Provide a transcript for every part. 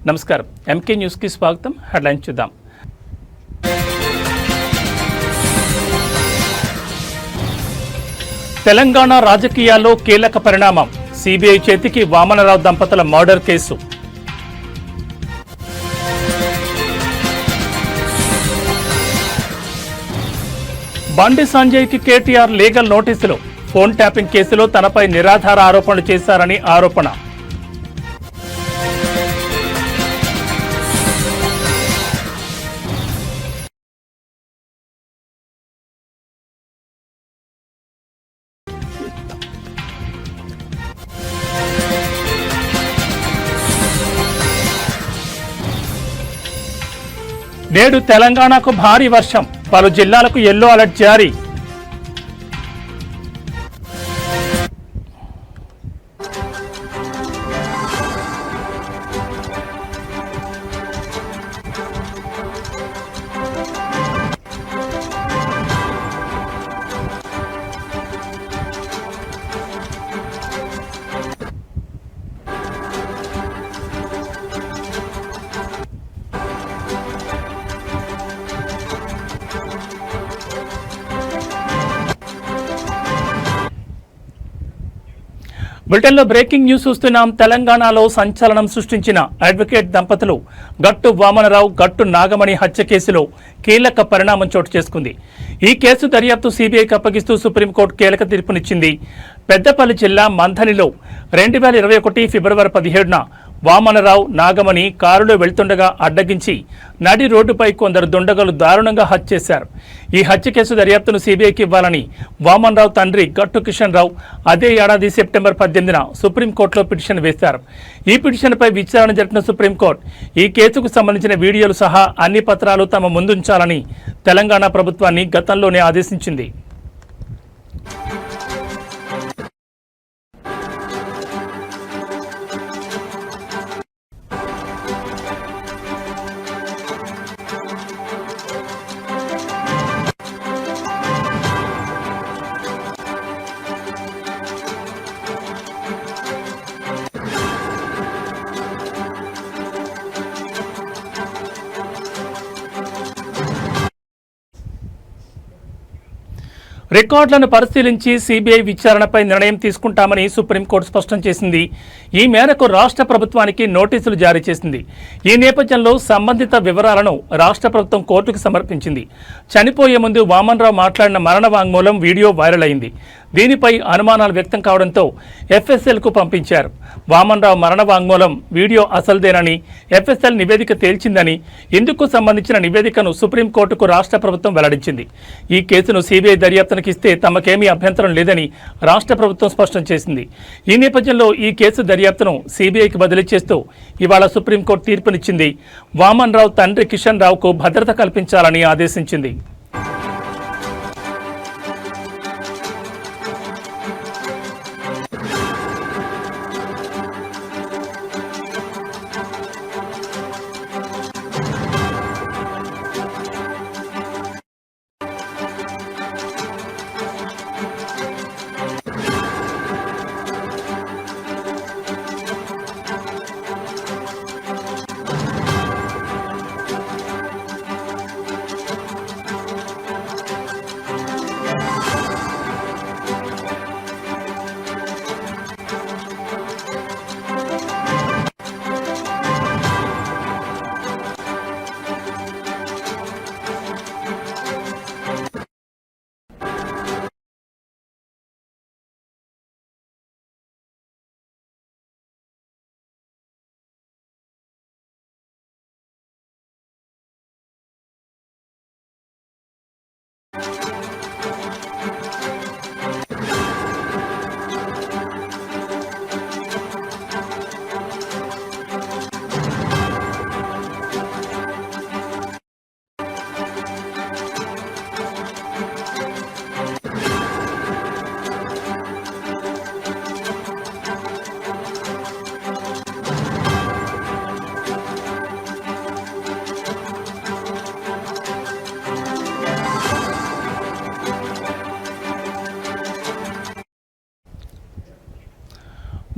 నమస్కారం. ఎంకే న్యూస్కి స్వాగతం. హెడ్లైన్స్ చూద్దాం. తెలంగాణ రాజకీయాల్లో కీలక పరిణామం. సిబిఐ చేతికి వామనరావు దంపతుల మర్డర్ కేసు. బండి సంజయ్కి కేటీఆర్ లీగల్ నోటీసులు. ఫోన్ ట్యాపింగ్ కేసులో తనపై నిరాధార ఆరోపణలు చేశారని ఆరోపణ. నేడు తెలంగాణకు భారీ వర్షం. పలు జిల్లాలకు యెల్లో అలర్ట్ జారీ. బులెటిన్లో బ్రేకింగ్ న్యూస్ చూస్తున్నాం. తెలంగాణలో సంచలనం సృష్టించిన అడ్వకేట్ దంపతులు గట్టు వామనరావు, గట్టు నాగమణి హత్య కేసులో కీలక పరిణామం చోటు చేసుకుంది. ఈ కేసు దర్యాప్తు సిబిఐకి అప్పగిస్తూ సుప్రీంకోర్టు కీలక తీర్పునిచ్చింది. పెద్దపల్లి జిల్లా మంథనిలో 2021 ఫిబ్రవరి 17న వామనరావు, నాగమణి కారులో వెళ్తుండగా అడ్డగించి నడి రోడ్డుపై కొందరు దుండగులు దారుణంగా హత్య చేశారు. ఈ హత్య కేసు దర్యాప్తును సిబిఐకి ఇవ్వాలని వామనరావు తండ్రి గట్టు కిషన్ రావు అదే ఏడాది సెప్టెంబర్ 18న సుప్రీంకోర్టులో పిటిషన్ వేశారు. ఈ పిటిషన్పై విచారణ జరిపిన సుప్రీంకోర్టు ఈ కేసుకు సంబంధించిన వీడియోలు సహా అన్ని పత్రాలు తమ ముందుంచాలని తెలంగాణ ప్రభుత్వాన్ని గతంలోనే ఆదేశించింది. రికార్డులను పరిశీలించి సిబిఐ విచారణపై నిర్ణయం తీసుకుంటామని సుప్రీంకోర్టు స్పష్టం చేసింది. ఈ మేరకు రాష్ట్ర ప్రభుత్వానికి నోటీసులు జారీ చేసింది. ఈ నేపథ్యంలో సంబంధిత వివరాలను రాష్ట్ర ప్రభుత్వం కోర్టుకు సమర్పించింది. చనిపోయే ముందు వామనరావు మాట్లాడిన మరణ వాంగ్మూలం వీడియో వైరల్ అయింది. దీనిపై అనుమానాలు వ్యక్తం కావడంతో ఎఫ్ఎస్ఎల్కు పంపించారు. వామనరావు మరణ వాంగ్మూలం వీడియో అసలుదేనని ఎఫ్ఎస్ఎల్ నివేదిక తేల్చిందని, ఇందుకు సంబంధించిన నివేదికను సుప్రీంకోర్టుకు రాష్ట్ర ప్రభుత్వం వెల్లడించింది. ఈ కేసును సిబిఐ దర్యాప్తునికి ఇస్తే తమకేమీ అభ్యంతరం లేదని రాష్ట్ర ప్రభుత్వం స్పష్టం చేసింది. ఈ నేపథ్యంలో ఈ కేసు దర్యాప్తును సిబిఐకి బదిలీ చేస్తూ ఇవాళ సుప్రీంకోర్టు తీర్పునిచ్చింది. వామనరావు తండ్రి కిషన్ రావుకు భద్రత కల్పించాలని ఆదేశించింది.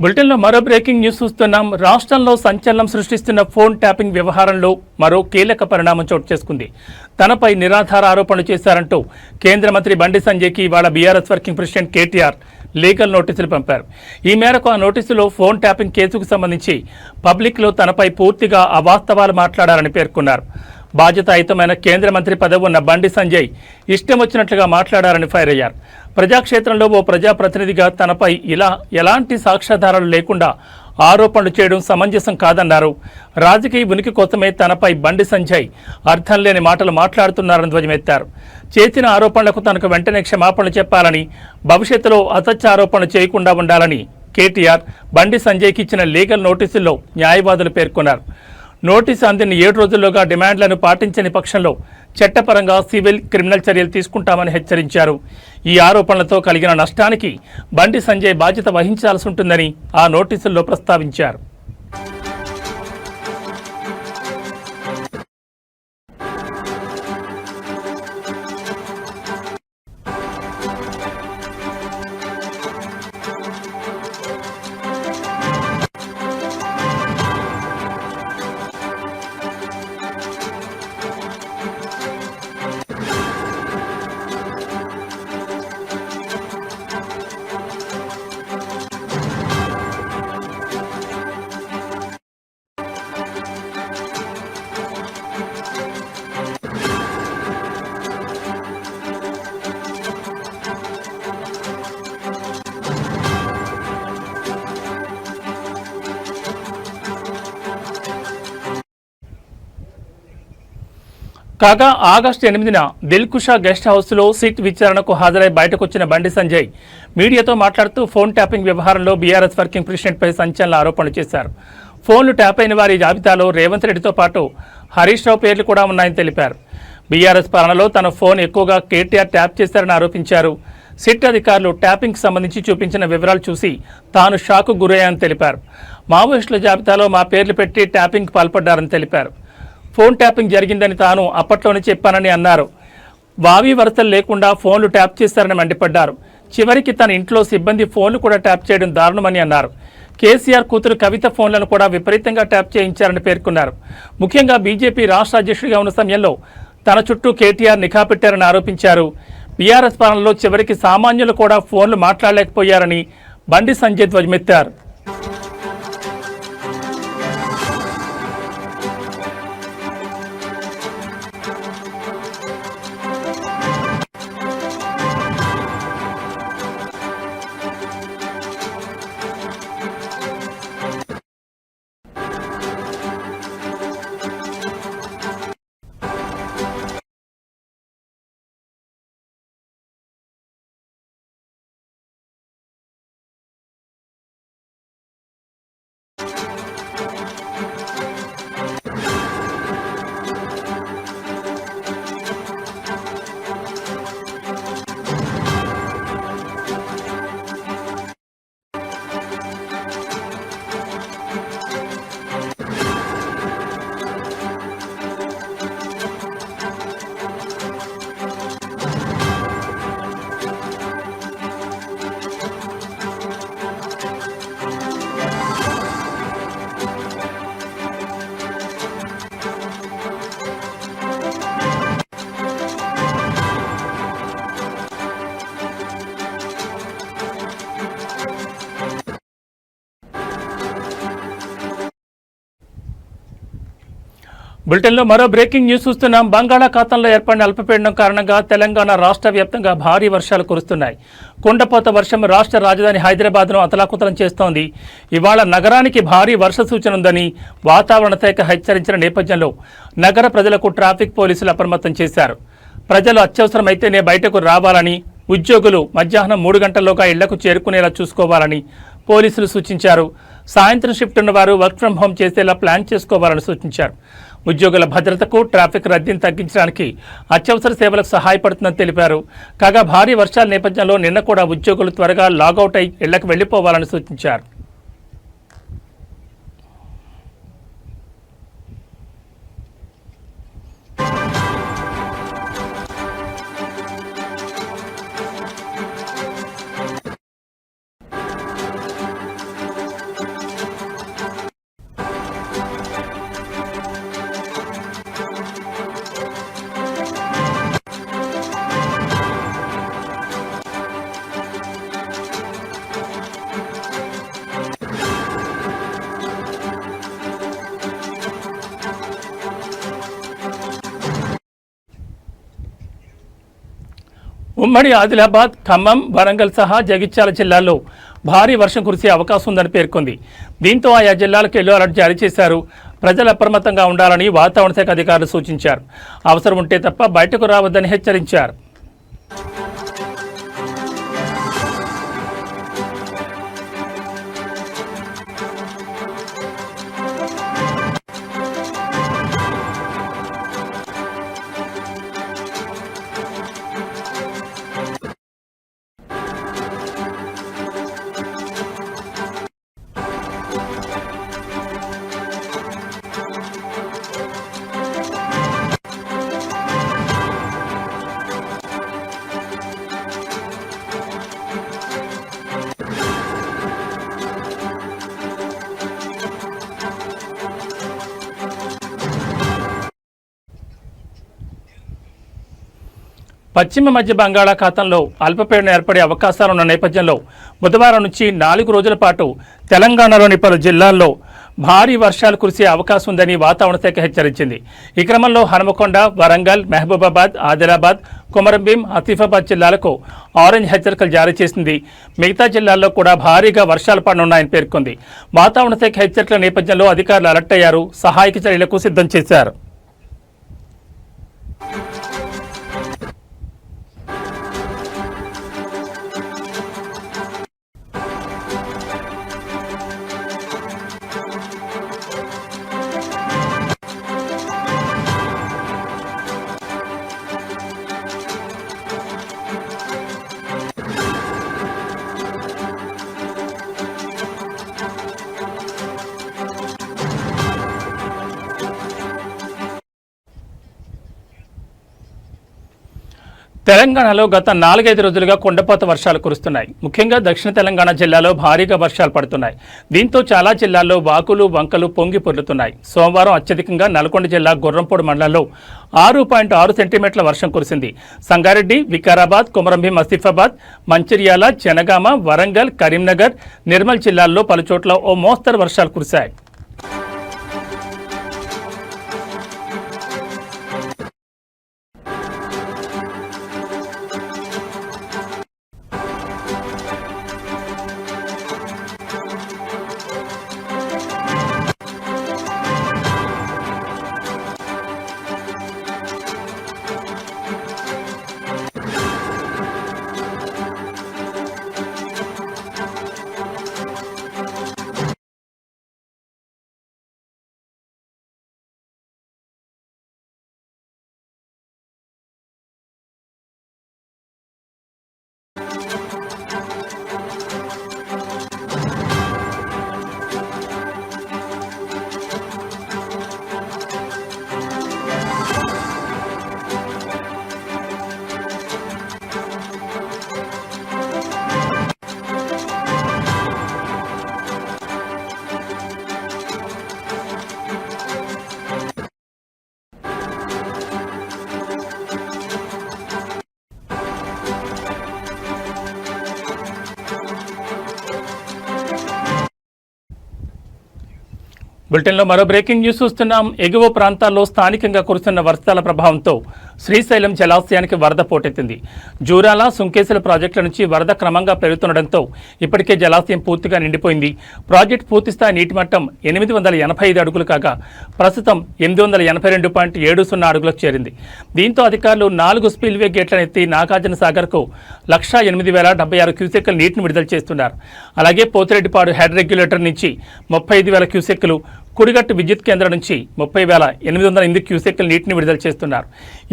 బులెటిన్లో మరో బ్రేకింగ్ న్యూస్ చూస్తున్నాం. రాష్ట్రంలో సంచలనం సృష్టిస్తున్న ఫోన్ ట్యాపింగ్ వ్యవహారంలో మరో కీలక పరిణామం చోటు చేసుకుంది. తనపై నిరాధార ఆరోపణలు చేశారంటూ కేంద్ర మంత్రి బండి సంజయ్కి ఇవాళ BRS working president KTR legal నోటీసులు పంపారు. ఈ మేరకు ఆ నోటీసులో ఫోన్ ట్యాపింగ్ కేసుకు సంబంధించి పబ్లిక్లో తనపై పూర్తిగా అవాస్తవాలు మాట్లాడారని పేర్కొన్నారు. బాధ్యతాయుతమైన కేంద్ర మంత్రి పదవి ఉన్న బండి సంజయ్ ఇష్టం వచ్చినట్లుగా మాట్లాడారని ఫైర్ అయ్యారు. ప్రజాక్షేత్రంలో ఓ ప్రజాప్రతినిధిగా తనపై ఎలాంటి సాక్ష్యాధారాలు లేకుండా ఆరోపణలు చేయడం సమంజసం కాదన్నారు. రాజకీయ ఉనికి కోసమే తనపై బండి సంజయ్ అర్థం లేని మాటలు మాట్లాడుతున్నారని ధ్వజమెత్తారు. చేసిన ఆరోపణలకు తనకు వెంటనే క్షమాపణలు చెప్పాలని, భవిష్యత్తులో అసత్య ఆరోపణలు చేయకుండా ఉండాలని కేటీఆర్ బండి సంజయ్కి ఇచ్చిన లీగల్ నోటీసుల్లో న్యాయవాదులు పేర్కొన్నారు. నోటీసు అందిన 7 రోజుల్లోగా డిమాండ్లను పాటించని పక్షంలో చట్టపరంగా సివిల్, క్రిమినల్ చర్యలు తీసుకుంటామని హెచ్చరించారు. ఈ ఆరోపణలతో కలిగిన నష్టానికి బండి సంజయ్ బాధ్యత వహించాల్సి ఉంటుందని ఆ నోటీసుల్లో ప్రస్తావించారు. కాగా ఆగస్టు 8న దిల్కుషా గెస్ట్ హౌస్లో సిట్ విచారణకు హాజరై బయటకొచ్చిన బండి సంజయ్ మీడియాతో మాట్లాడుతూ ఫోన్ ట్యాపింగ్ వ్యవహారంలో బీఆర్ఎస్ వర్కింగ్ ప్రెసిడెంట్పై సంచలన ఆరోపణలు చేశారు. ఫోన్లు ట్యాప్ అయిన వారి జాబితాలో రేవంత్ రెడ్డితో పాటు హరీష్ రావు పేర్లు కూడా ఉన్నాయని తెలిపారు. బీఆర్ఎస్ పాలనలో తన ఫోన్ ఎక్కువగా కేటీఆర్ ట్యాప్ చేశారని ఆరోపించారు. సిట్ అధికారులు ట్యాపింగ్కి సంబంధించి చూపించిన వివరాలు చూసి తాను షాకు గురయ్యానని తెలిపారు. మావోయిస్టుల జాబితాలో మా పేర్లు పెట్టి ట్యాపింగ్కి పాల్పడ్డారని తెలిపారు. ఫోన్ ట్యాపింగ్ జరిగిందని తాను అప్పట్లోనే చెప్పానని అన్నారు. వావి వరసలు లేకుండా ఫోన్లు ట్యాప్ చేశారని మండిపడ్డారు. చివరికి తన ఇంట్లో సిబ్బంది ఫోన్లు కూడా ట్యాప్ చేయడం దారుణమని అన్నారు. కేసీఆర్ కూతురు కవిత ఫోన్లను కూడా విపరీతంగా ట్యాప్ చేయించారని పేర్కొన్నారు. ముఖ్యంగా బీజేపీ రాష్ట్ర అధ్యక్షుడిగా ఉన్న సమయంలో తన చుట్టూ కేటీఆర్ నిఘా పెట్టారని ఆరోపించారు. బీఆర్ఎస్ పాలనలో చివరికి సామాన్యులు కూడా ఫోన్లు మాట్లాడలేకపోయారని బండి సంజయ్ ధ్వజమెత్తారు. బులెటిన్లో మరో బ్రేకింగ్ న్యూస్ చూస్తున్నాం. బంగాళాఖాతంలో ఏర్పడిన అల్పపీడనం కారణంగా తెలంగాణ రాష్ట్ర వ్యాప్తంగా భారీ వర్షాలు కురుస్తున్నాయి. కుండపోత వర్షం రాష్ట్ర రాజధాని హైదరాబాద్ను అతలాకుతలం చేస్తోంది. ఇవాళ నగరానికి భారీ వర్ష సూచన ఉందని వాతావరణ శాఖ హెచ్చరించిన నేపథ్యంలో నగర ప్రజలకు ట్రాఫిక్ పోలీసులు అప్రమత్తం చేశారు. ప్రజలు అత్యవసరమైతేనే బయటకు రావాలని, ఉద్యోగులు మధ్యాహ్నం 3 గంటల్లోగా ఇళ్లకు చేరుకునేలా చూసుకోవాలని పోలీసులు సూచించారు. సాయంత్రం షిఫ్ట్ ఉన్న వారు వర్క్ ఫ్రం హోం చేసేలా ప్లాన్ చేసుకోవాలని సూచించారు. ఉద్యోగుల భద్రతకు, ట్రాఫిక్ రద్దీని తగ్గించడానికి అత్యవసర సేవలకు సహాయపడుతుందని తెలిపారు. కాగా భారీ వర్షాల నేపథ్యంలో నిన్న కూడా ఉద్యోగులు త్వరగా లాగౌట్ అయి ఇళ్లకు వెళ్లిపోవాలని సూచించారు. ఉమ్మడి ఆదిలాబాద్, ఖమ్మం, వరంగల్ సహా జగిత్యాల జిల్లాల్లో భారీ వర్షం కురిసే అవకాశం ఉందని పేర్కొంది. దీంతో ఆయా జిల్లాలకు ఎల్లో అలర్ట్ జారీ చేశారు. ప్రజలు అప్రమత్తంగా ఉండాలని వాతావరణ శాఖ అధికారులు సూచించారు. అవసరం ఉంటే తప్ప బయటకు రావద్దని హెచ్చరించారు. పశ్చిమ మధ్య బంగాళాఖాతంలో అల్పపీడనం ఏర్పడే అవకాశాలున్న నేపథ్యంలో బుధవారం నుంచి 4 రోజుల పాటు తెలంగాణలోని పలు జిల్లాల్లో భారీ వర్షాలు కురిసే అవకాశం ఉందని వాతావరణ శాఖ హెచ్చరించింది. ఈ క్రమంలో హనుమకొండ, వరంగల్, మహబూబాబాద్, ఆదిలాబాద్, కొమరంభీం, ఆసిఫాబాద్ జిల్లాలకు ఆరెంజ్ హెచ్చరికలు జారీ చేసింది. మిగతా జిల్లాల్లో కూడా భారీగా వర్షాలు పడనున్నాయని పేర్కొంది. వాతావరణ శాఖ హెచ్చరికల నేపథ్యంలో అధికారులు అలర్ట్ అయ్యారు. సహాయక చర్యలకు సిద్ధం చేశారు. తెలంగాణలో గత 4-5 రోజులుగా కొండపోత వర్షాలు కురుస్తున్నాయి. ముఖ్యంగా దక్షిణ తెలంగాణ జిల్లాలో భారీగా వర్షాలు పడుతున్నాయి. దీంతో చాలా జిల్లాల్లో వాకులు, వంకలు పొంగి పొర్లుతున్నాయి. సోమవారం అత్యధికంగా నల్గొండ జిల్లా గుర్రంపోడు మండలంలో 6.6 సెంటీమీటర్ల వర్షం కురిసింది. సంగారెడ్డి, వికారాబాద్, కొమరంభీం, ఆసిఫాబాద్, మంచిర్యాల, జనగామ, వరంగల్, కరీంనగర్, నిర్మల్ జిల్లాల్లో పలుచోట్ల ఓ మోస్తరు వర్షాలు కురిశాయి. బులెటిన్లో మరో బ్రేకింగ్ న్యూస్ చూస్తున్నాం. ఎగువ ప్రాంతాల్లో స్థానికంగా కురుస్తున్న వర్షాల ప్రభావంతో శ్రీశైలం జలాశయానికి వరద పోటెత్తింది. జూరాల, సుంకేశల ప్రాజెక్టుల నుంచి వరద క్రమంగా పెరుగుతుండటంతో ఇప్పటికే జలాశయం పూర్తిగా నిండిపోయింది. ప్రాజెక్టు పూర్తిస్థాయి నీటి మట్టం 885 అడుగులు కాగా ప్రస్తుతం 882.70 అడుగులకు చేరింది. దీంతో అధికారులు 4 స్పిల్వే గేట్లను ఎత్తి నాగార్జున సాగర్కు 1,08,076 క్యూసెక్కుల నీటిని విడుదల చేస్తున్నారు. అలాగే పోతిరెడ్డిపాడు హెడ్ రెగ్యులేటర్ నుంచి 35,000 క్యూసెక్కులు, కుడిగట్టు విద్యుత్ కేంద్రం నుంచి 30,808 క్యూసెక్కుల నీటిని విడుదల చేస్తున్నారు.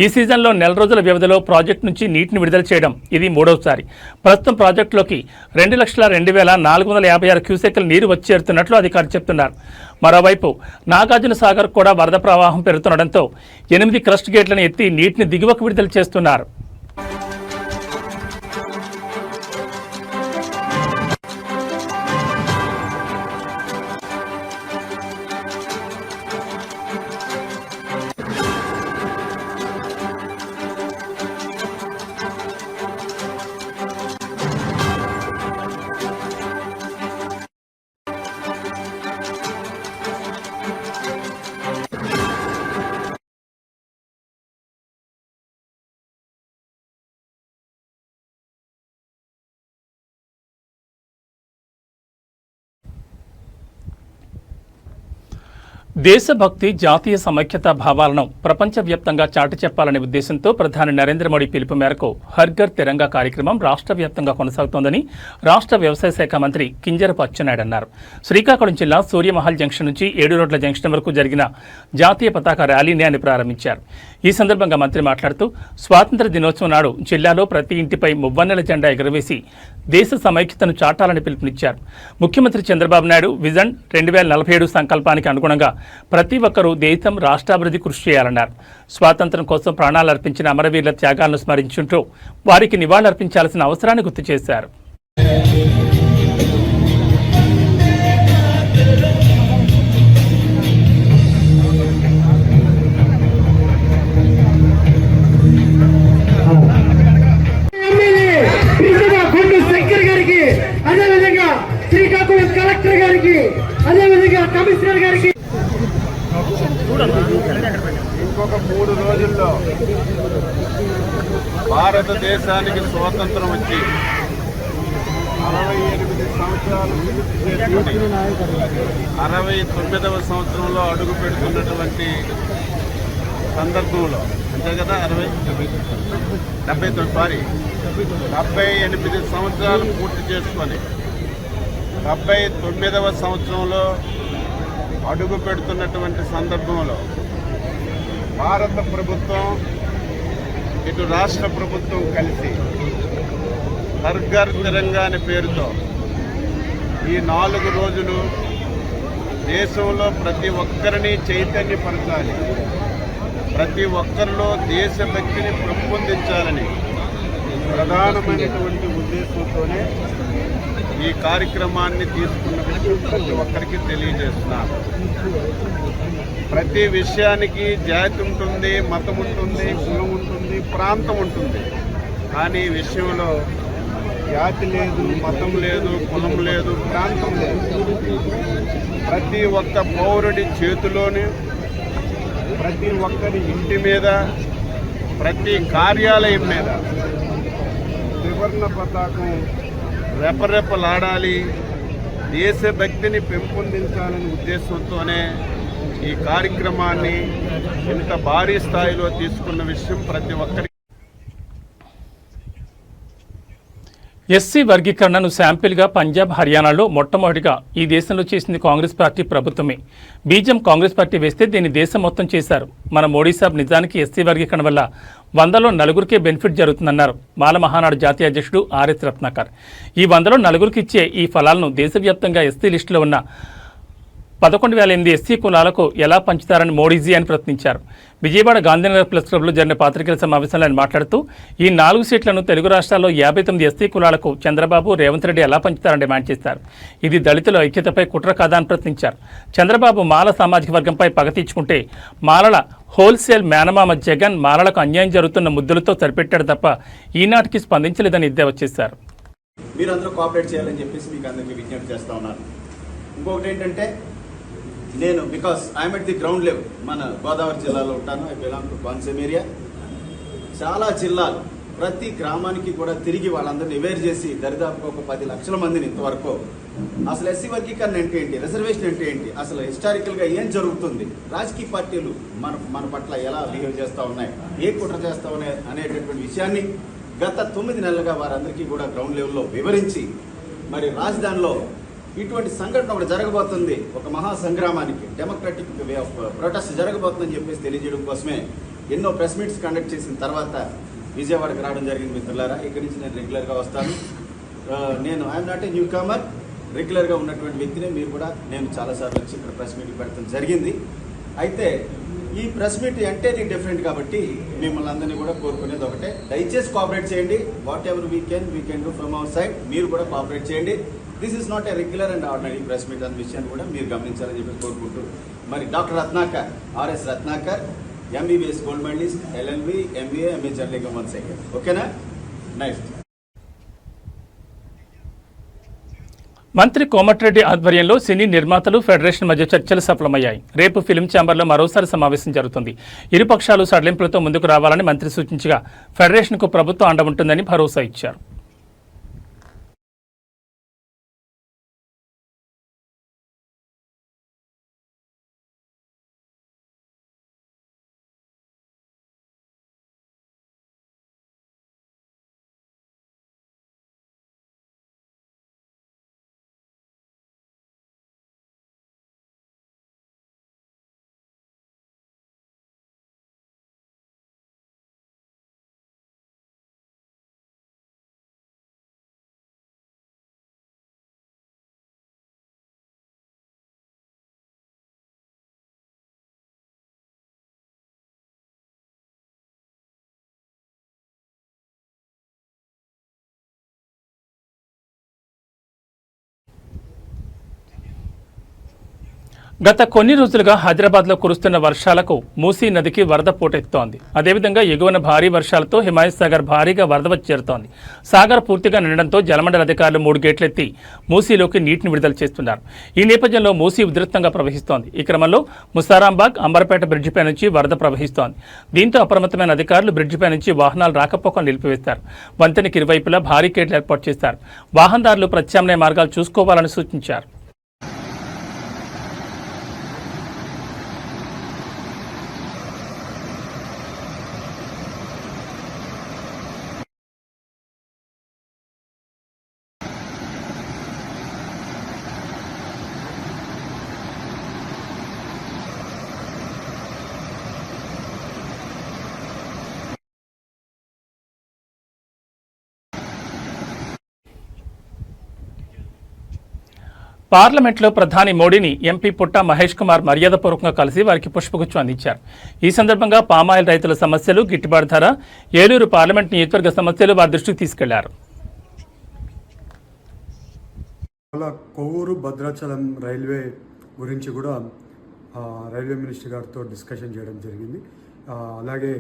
ఈ సీజన్లో 4 రోజుల వ్యవధిలో ప్రాజెక్టు నుంచి నీటిని విడుదల చేయడం ఇది 3వసారి. ప్రస్తుతం ప్రాజెక్టులోకి 2,02,456 క్యూసెక్కుల నీరు వచ్చి చేరుతున్నట్లు అధికారులు చెప్తున్నారు. మరోవైపు నాగార్జున సాగర్ కూడా వరద ప్రవాహం పెరుగుతుండటంతో 8 క్రస్ట్ గేట్లను ఎత్తి నీటిని దిగువకు విడుదల చేస్తున్నారు. దేశభక్తి జాతీయ సమైక్యతా భావాలను ప్రపంచవ్యాప్తంగా చాటి చెప్పాలనే ఉద్దేశంతో ప్రధాని నరేంద్ర మోడీ పిలుపు మేరకు హర్ ఘర్ తిరంగా కార్యక్రమం రాష్ట్ర వ్యాప్తంగా కొనసాగుతోందని రాష్ట్ర వ్యవసాయ శాఖ మంత్రి కింజరపు అచ్చెన్నాయుడు అన్నారు. శ్రీకాకుళం జిల్లా సూర్యమహల్ జంక్షన్ నుంచి 7 రోడ్ల జంక్షన్ వరకు జరిగిన జాతీయ పతాక ర్యాలీని ఆయన ప్రారంభించారు. ఈ సందర్భంగా మంత్రి మాట్లాడుతూ స్వాతంత్ర్య దినోత్సవం నాడు జిల్లాలో ప్రతి ఇంటిపై మువ్వన్నెల జెండా ఎగురవేసి దేశ సమైక్యతను చాటాలని పిలుపునిచ్చారు. ముఖ్యమంత్రి చంద్రబాబు నాయుడు విజన్ 2047 సంకల్పానికి అనుగుణంగా ప్రతి ఒక్కరూ దేశం రాష్ట్రాభివృద్ధి కృషి చేయాలన్నారు. స్వాతంత్ర్యం కోసం ప్రాణాలు అర్పించిన అమరవీరుల త్యాగాలను స్మరించుంటూ వారికి నివాళులర్పించాల్సిన అవసరాన్ని గుర్తు చేశారు. శ్రీకాకుళం కలెక్టర్ గారికి, అదేవిధంగా కమిషనర్ గారికి ఇంకొక 3 రోజుల్లో భారతదేశానికి స్వాతంత్రం వచ్చి 68 సంవత్సరాలు చేసుకుని 69వ సంవత్సరంలో అడుగు పెడుతున్నటువంటి సందర్భంలో అంతే కదా 78 సంవత్సరాలు పూర్తి చేసుకొని 79వ సంవత్సరంలో అడుగు పెడుతున్నటువంటి సందర్భంలో భారత ప్రభుత్వం ఇటు రాష్ట్ర ప్రభుత్వం కలిసి హర్ ఘర్ తిరంగా అనే పేరుతో ఈ 4 రోజులు దేశంలో ప్రతి ఒక్కరిని చైతన్యపరచాలి, ప్రతి ఒక్కరిలో దేశభక్తిని పెంపొందించాలని ప్రధానమైనటువంటి ఉద్దేశంతోనే ఈ కార్యక్రమాన్ని తీసుకున్న విషయం ప్రతి ఒక్కరికి తెలియజేస్తున్నారు. ప్రతి విషయానికి జాతి ఉంటుంది, మతం ఉంటుంది, కులం ఉంటుంది, ప్రాంతం ఉంటుంది. కానీ ఈ విషయంలో జాతి లేదు, మతం లేదు, కులం లేదు, ప్రాంతం లేదు. ప్రతి ఒక్క పౌరుడి చేతిలోనే, ప్రతి ఒక్కరి ఇంటి మీద, ప్రతి కార్యాలయం మీద త్రివర్ణ పతాకం రెపరెపలాడాలి, దేశభక్తిని పెంపొందించాలనే ఉద్దేశంతోనే ఈ కార్యక్రమాన్ని ఇంత భారీ స్థాయిలో తీసుకున్న విషయం ప్రతి ఒక్కరికి. ఎస్సీ వర్గీకరణను శాంపిల్గా పంజాబ్, హర్యానాలో మొట్టమొదటిగా ఈ దేశంలో చేసింది కాంగ్రెస్ పార్టీ ప్రభుత్వమే. బీజం కాంగ్రెస్ పార్టీ వేస్తే దీన్ని దేశం మొత్తం చేశారు. మన మోడీ సాబ్ నిజానికి ఎస్సీ వర్గీకరణ వల్ల 100లో 4కే బెనిఫిట్ జరుగుతుందన్నారు మాల మహానాడు జాతీయ అధ్యక్షుడు ఆర్ఎస్ రత్నాకర్. ఈ 100లో 4కి ఇచ్చే ఈ ఫలాలను దేశవ్యాప్తంగా ఎస్సీ లిస్టులో ఉన్న 11,008 ఎస్సీ కులాలకు ఎలా పంచుతారని మోడీజీ అని ప్రశ్నించారు. విజయవాడ గాంధీనగర్ ప్రెస్ క్లబ్లో జరిగిన పాత్రికేయుల సమావేశంలో ఆయన మాట్లాడుతూ ఈ 4 సీట్లను తెలుగు రాష్ట్రాల్లో 59 ఎస్సీ కులాలకు చంద్రబాబు, రేవంత్ రెడ్డి ఎలా పంచుతారని డిమాండ్ చేశారు. ఇది దళితుల ఐక్యతపై కుట్ర కాదా అని ప్రశ్నించారు. చంద్రబాబు మాల సామాజిక వర్గంపై పగ తీర్చుకుంటే మాలల హోల్సేల్ మేనమామ జగన్ మాలలకు అన్యాయం జరుగుతున్న ముద్దులతో సరిపెట్టాడు తప్ప ఈనాటికి స్పందించలేదని ఎద్దేవా చేశారు. మీరందరూ కోఆపరేట్ చేయాలని చెప్పేసి మీకు అందరికీ విజ్ఞప్తి చేస్తూ ఉన్నాను. ఇంకొకటి ఏంటంటే, నేను because I'm at the ground level, మన గోదావరి జిల్లాలో ఉంటాను. I belong to Konaseema area. చాలా జిల్లాలు, ప్రతి గ్రామానికి కూడా తిరిగి వాళ్ళందరినీ అవేర్ చేసి దరిదాపుగా ఒక 10 లక్షల మందిని ఇంతవరకు అసలు ఎస్సీ వర్గీకరణ అంటే ఏంటి, రిజర్వేషన్ అంటే ఏంటి, అసలు హిస్టారికల్గా ఏం జరుగుతుంది, రాజకీయ పార్టీలు మన పట్ల ఎలా బిహేవ్ చేస్తూ ఉన్నాయి, ఏ కుట్ర చేస్తూ ఉన్నాయి అనేటటువంటి విషయాన్ని గత 9 నెలలుగా వారందరికీ కూడా గ్రౌండ్ లెవెల్లో వివరించి, మరి రాజధానిలో ఇటువంటి సంఘటన ఒకటి జరగబోతుంది, ఒక మహా సంగ్రామానికి డెమోక్రటిక్ వే ఆఫ్ ప్రొటెస్ట్ జరగబోతుందని చెప్పేసి తెలియజేయడం కోసమే ఎన్నో ప్రెస్ మీట్స్ కండక్ట్ చేసిన తర్వాత విజయవాడకి రావడం జరిగింది. మిత్రులారా, ఇక్కడి నుంచి నేను రెగ్యులర్గా వస్తాను. నేను I'm not a newcomer, రెగ్యులర్గా ఉన్నటువంటి వ్యక్తినే. మీరు కూడా నేను చాలాసార్లు వచ్చి ఇక్కడ ప్రెస్ మీట్ పెడతాం జరిగింది. అయితే ఈ ప్రెస్ మీట్ ఎంటైర్లీ డిఫరెంట్ కాబట్టి మిమ్మల్ని అందరినీ కూడా కోరుకునేది ఒకటే, దయచేసి కోఆపరేట్ చేయండి. Whatever we can do from our side. మీరు కూడా కోఆపరేట్ చేయండి. This is not a regular and ordinary press meet అనే విషయాన్ని కూడా మీరు గమనించాలని చెప్పి కోరుకుంటూ, మరి doctor Ratnakar, RS Ratnakar, MBBS gold medalist, LLB, MBA, MA journalism 1 second. ఓకేనా? నైస్. మంత్రి కోమటిరెడ్డి ఆధ్వర్యంలో సినీ నిర్మాతలు ఫెడరేషన్ మధ్య చర్చలు సఫలమయ్యాయి. రేపు ఫిల్మ్ ఛాంబర్లో మరోసారి సమావేశం జరుగుతుంది. ఇరుపక్షాలు సడలింపులతో ముందుకు రావాలని మంత్రి సూచించగా ఫెడరేషన్కు ప్రభుత్వం అండ ఉంటుందని భరోసా ఇచ్చారు. గత కొన్ని రోజులుగా హైదరాబాద్లో కురుస్తున్న వర్షాలకు మూసీ నదికి వరద పోటెత్తుతోంది. అదేవిధంగా ఎగువన భారీ వర్షాలతో హిమాయత్ సాగర్ భారీగా వరద వచ్చి చేరుతోంది. సాగర్ పూర్తిగా నిండడంతో జలమండలి అధికారులు 3 గేట్లెత్తి మూసీలోకి నీటిని విడుదల చేస్తున్నారు. ఈ నేపథ్యంలో మూసీ ఉధృతంగా ప్రవహిస్తోంది. ఈ క్రమంలో ముసారాంబాగ్ అంబర్పేట బ్రిడ్జిపై నుంచి వరద ప్రవహిస్తోంది. దీంతో అప్రమత్తమైన అధికారులు బ్రిడ్జిపై నుంచి వాహనాలు రాకపోకలు నిలిపివేస్తారు. వంతెనకి ఇరువైపులా భారీ గేట్లు ఏర్పాటు చేశారు. వాహనదారులు ప్రత్యామ్నాయ మార్గాలు చూసుకోవాలని సూచించారు. పార్లమెంట్లో ప్రధాని మోడీని ఎంపీ పుట్ట మహేష్ కుమార్ మర్యాదపూర్వకంగా కలిసి వారికి పుష్పగుచ్చం అందించారు. ఈ సందర్భంగా పామాయిల్ రైతుల సమస్యలు, గిట్టుబాటు ధర, ఏలూరు పార్లమెంట్ నియోజకవర్గ సమస్యలు వారి దృష్టికి తీసుకెళ్లారు. కొవ్వూరు భద్రాచలం రైల్వే గురించి కూడా రైల్వే మినిస్టర్ గారితో డిస్కషన్ చేయడం జరిగింది. అలాగే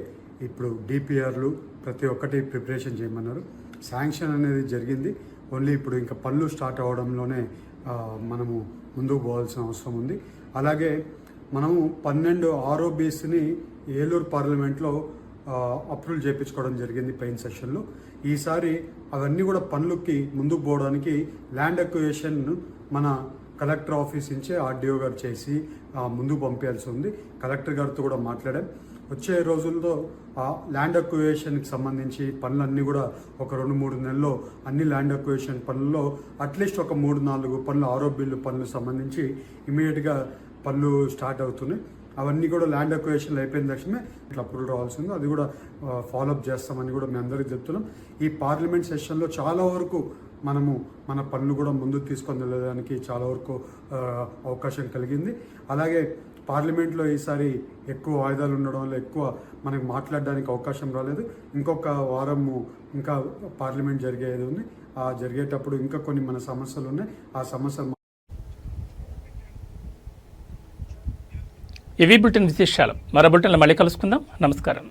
ఇప్పుడు డిపిఆర్లు ప్రతి ఒక్కటి ప్రిపరేషన్ చేయమన్నారు. శాంక్షన్ అనేది జరిగింది. ఓన్లీ ఇప్పుడు ఇంకా పనులు స్టార్ట్ అవ్వడంలోనే మనము ముందుకు పోవాల్సిన అవసరం ఉంది. అలాగే మనము 12 ROBsని ఏలూరు పార్లమెంట్లో అప్రూవల్ చేయించుకోవడం జరిగింది పైన సెషన్లో. ఈసారి అవన్నీ కూడా పనులకి ముందుకు పోవడానికి ల్యాండ్ అక్విజిషన్ మన కలెక్టర్ ఆఫీస్ నుంచే ఆర్డీఓ గారు చేసి ముందుకు పంపించాల్సి ఉంది. కలెక్టర్ గారితో కూడా మాట్లాడాం. వచ్చే రోజుల్లో ఆ ల్యాండ్ అక్విజిషన్కి సంబంధించి పనులన్నీ కూడా ఒక 2-3 నెలల్లో అన్ని ల్యాండ్ అక్విజిషన్ పనుల్లో అట్లీస్ట్ ఒక 3-4 పనులు ROBలు పనులు సంబంధించి ఇమీడియట్గా పనులు స్టార్ట్ అవుతున్నాయి. అవన్నీ కూడా ల్యాండ్ అక్విజిషన్లు అయిపోయిన తక్షణమే ఇట్లా అప్రూవల్ రావాల్సి ఉంది. అది కూడా ఫాలోఅప్ చేస్తామని కూడా మీ అందరికీ చెప్తున్నాం. ఈ పార్లమెంట్ సెషన్లో చాలా వరకు మనము మన పనులు కూడా ముందుకు తీసుకొని వెళ్ళడానికి చాలా వరకు అవకాశం కలిగింది. అలాగే పార్లమెంట్లో ఈసారి ఎక్కువ వాయిదాలు ఉండడం వల్ల ఎక్కువ మనకు మాట్లాడడానికి అవకాశం రాలేదు. ఇంకొక వారము ఇంకా పార్లమెంట్ జరిగేది ఉంది. జరిగేటప్పుడు ఇంకా కొన్ని మన సమస్యలు ఉన్నాయి. ఆ సమస్యలు ఇవి బులెటిన్ విశేషాలు. మరో బులెటిన్లో మళ్ళీ కలుసుకుందాం. నమస్కారం.